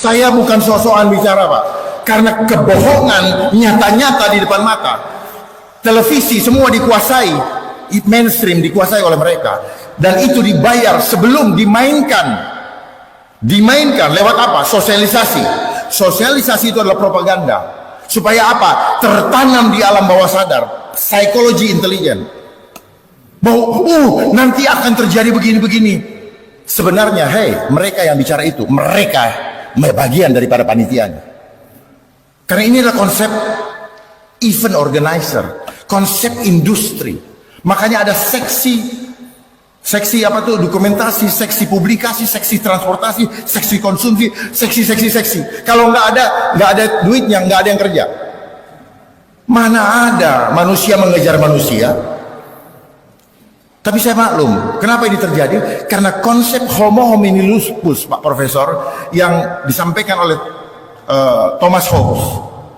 Saya bukan sok-sokan bicara, Pak, karena kebohongan nyata-nyata di depan mata. Televisi semua dikuasai, mainstream dikuasai oleh mereka, dan itu dibayar sebelum dimainkan. Dimainkan lewat apa? Sosialisasi. Sosialisasi itu adalah propaganda. Supaya apa? Tertanam di alam bawah sadar, psikologi intelijen, bahwa nanti akan terjadi begini-begini. Sebenarnya, mereka yang bicara itu, mereka bagian daripada panitianya. Karena ini adalah konsep event organizer, konsep industri. Makanya ada seksi apa tuh? Dokumentasi, seksi publikasi, seksi transportasi, seksi konsumsi, seksi. Kalau nggak ada duitnya, nggak ada yang kerja. Mana ada manusia mengejar manusia? Tapi saya maklum, kenapa ini terjadi? Karena konsep homo homini lupus, Pak Profesor, yang disampaikan oleh Thomas Hobbes,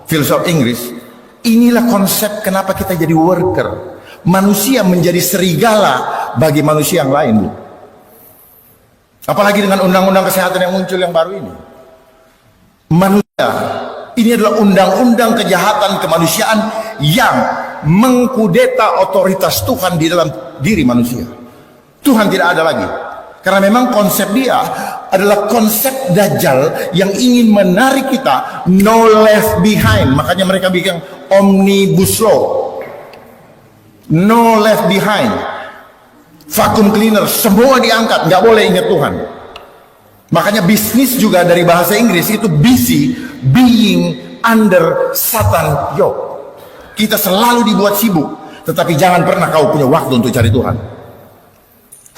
filsuf Inggris. Inilah konsep kenapa kita jadi worker. Manusia menjadi serigala bagi manusia yang lain. Apalagi dengan undang-undang kesehatan yang muncul yang baru ini. Manusia, ini adalah undang-undang kejahatan kemanusiaan yang mengkudeta otoritas Tuhan di dalam diri manusia. Tuhan tidak ada lagi. Karena memang konsep dia adalah konsep Dajjal yang ingin menarik kita no left behind. Makanya mereka bikin omnibus law. No left behind, vacuum cleaner, semua diangkat, nggak boleh ingat Tuhan. Makanya bisnis juga dari bahasa Inggris itu busy being under Satan yoke. Kita selalu dibuat sibuk, tetapi jangan pernah kau punya waktu untuk cari Tuhan.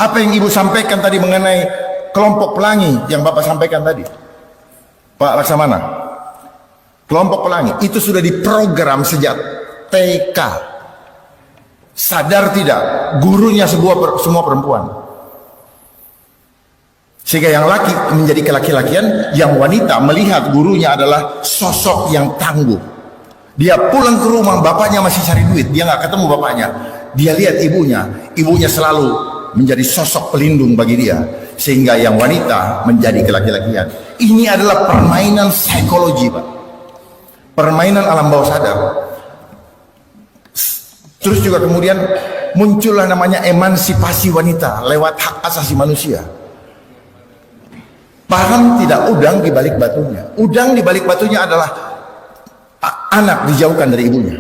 Apa yang Ibu sampaikan tadi mengenai kelompok pelangi yang Bapak sampaikan tadi, Pak Laksamana, kelompok pelangi itu sudah diprogram sejak TK. Sadar tidak, gurunya semua perempuan. Sehingga yang laki menjadi kelaki-lakian, yang wanita melihat gurunya adalah sosok yang tangguh. Dia pulang ke rumah, bapaknya masih cari duit, dia nggak ketemu bapaknya. Dia lihat ibunya selalu menjadi sosok pelindung bagi dia. Sehingga yang wanita menjadi kelaki-lakian. Ini adalah permainan psikologi, Pak. Permainan alam bawah sadar. Terus juga kemudian muncullah namanya emansipasi wanita lewat hak asasi manusia. Paham tidak udang di balik batunya? Udang di balik batunya adalah anak dijauhkan dari ibunya.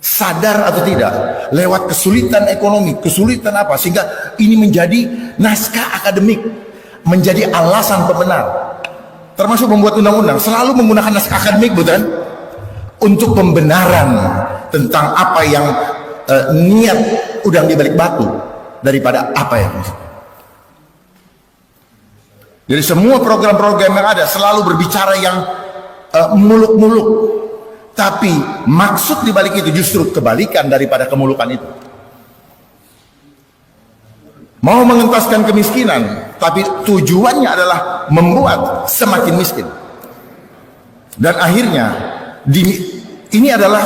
Sadar atau tidak, lewat kesulitan ekonomi, kesulitan apa, sehingga ini menjadi naskah akademik, menjadi alasan pembenar. Termasuk membuat undang-undang selalu menggunakan naskah akademik, bukan? Untuk pembenaran tentang apa yang niat udang di balik batu daripada apa yang maksudnya. Jadi semua program-program yang ada selalu berbicara yang muluk-muluk, tapi maksud di balik itu justru kebalikan daripada kemulukan itu. Mau mengentaskan kemiskinan, tapi tujuannya adalah membuat semakin miskin. Dan akhirnya ini adalah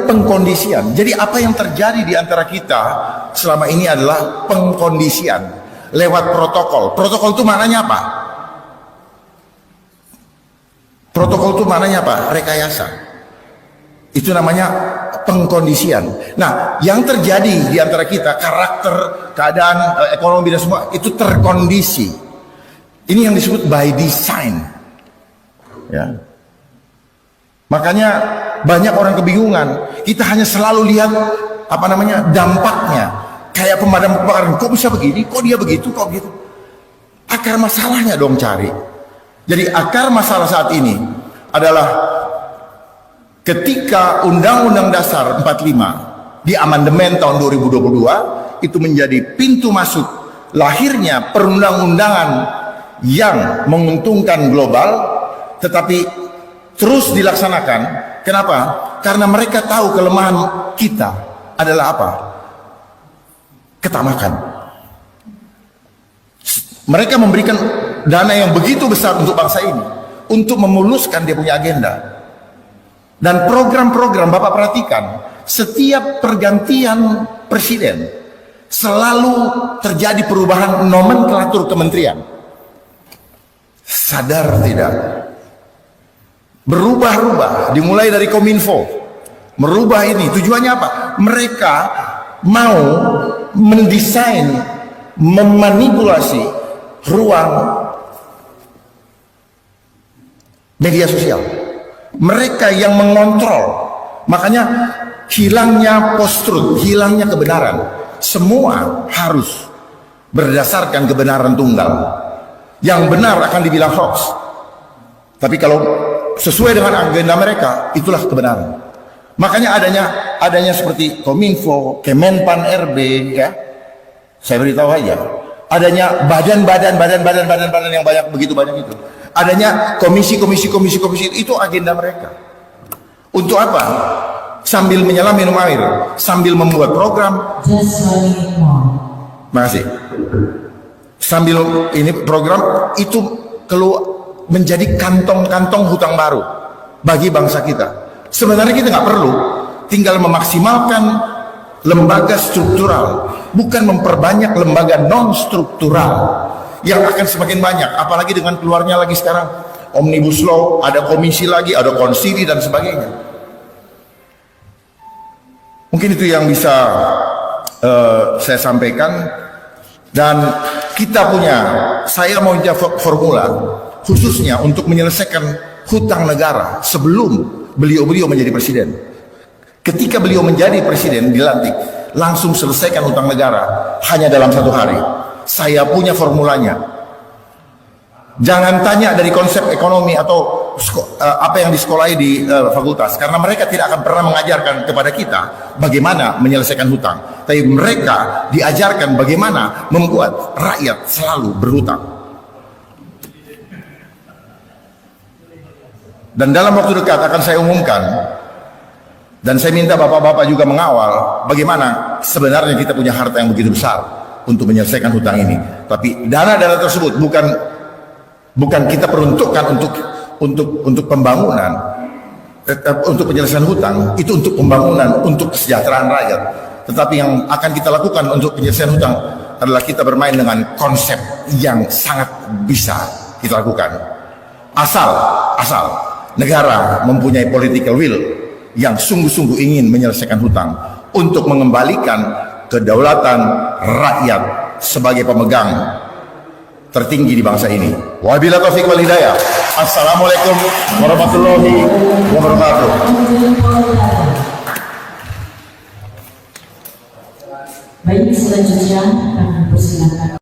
pengkondisian. Jadi apa yang terjadi di antara kita selama ini adalah pengkondisian lewat protokol. Protokol itu maknanya apa? Protokol itu maknanya apa? Rekayasa. Itu namanya pengkondisian. Nah, yang terjadi di antara kita, karakter, keadaan, ekonomi dan semua itu terkondisi. Ini yang disebut by design. Ya. Makanya banyak orang kebingungan. Kita hanya selalu lihat dampaknya. Kayak pemadam kebakaran, kok bisa begini, kok dia begitu, kok gitu. Akar masalahnya dong cari. Jadi akar masalah saat ini adalah ketika Undang-Undang Dasar 45 di amandemen tahun 2022 itu menjadi pintu masuk lahirnya perundang-undangan yang menguntungkan global, tetapi terus dilaksanakan. Kenapa? Karena mereka tahu kelemahan kita adalah apa? Ketamakan. Mereka memberikan dana yang begitu besar untuk bangsa ini, untuk memuluskan dia punya agenda. Dan program-program, Bapak perhatikan, setiap pergantian presiden selalu terjadi perubahan nomenklatur kementerian. Sadar tidak? Berubah-ubah, dimulai dari Kominfo, merubah ini. Tujuannya apa? Mereka mau mendesain, memanipulasi ruang media sosial. Mereka yang mengontrol. Makanya hilangnya post-truth, hilangnya kebenaran. Semua harus berdasarkan kebenaran tunggal. Yang benar akan dibilang hoax. Tapi kalau sesuai dengan agenda mereka, itulah kebenaran. Makanya adanya seperti Kominfo, Kemenpan RB, ya. Saya beritahu aja. Adanya badan yang banyak, begitu banyak itu. Adanya komisi itu agenda mereka. Untuk apa? Sambil menyelam minum air, sambil membuat program. Makasih. Sambil ini program itu keluar menjadi kantong-kantong hutang baru bagi bangsa kita. Sebenarnya kita nggak perlu, tinggal memaksimalkan lembaga struktural, bukan memperbanyak lembaga non struktural yang akan semakin banyak. Apalagi dengan keluarnya lagi sekarang Omnibus Law, ada komisi lagi, ada konsili dan sebagainya. Mungkin itu yang bisa saya sampaikan. Dan kita saya mau formula khususnya untuk menyelesaikan hutang negara sebelum beliau menjadi presiden. Ketika beliau menjadi presiden dilantik, langsung selesaikan hutang negara hanya dalam 1 hari. Saya punya formulanya. Jangan tanya dari konsep ekonomi atau apa yang disekolahi di fakultas, karena mereka tidak akan pernah mengajarkan kepada kita bagaimana menyelesaikan hutang. Tapi mereka diajarkan bagaimana membuat rakyat selalu berhutang. Dan dalam waktu dekat akan saya umumkan, dan saya minta bapak-bapak juga mengawal bagaimana sebenarnya kita punya harta yang begitu besar untuk menyelesaikan hutang ini. Tapi dana-dana tersebut bukan kita peruntukkan untuk pembangunan, untuk penyelesaian hutang, itu untuk pembangunan, untuk kesejahteraan rakyat. Tetapi yang akan kita lakukan untuk penyelesaian hutang adalah kita bermain dengan konsep yang sangat bisa kita lakukan. Asal negara mempunyai political will yang sungguh-sungguh ingin menyelesaikan hutang untuk mengembalikan kedaulatan rakyat sebagai pemegang tertinggi di bangsa ini. Wabillahi taufiq wal hidayah. Assalamualaikum warahmatullahi wabarakatuh. Baik, selanjutnya kami persilakan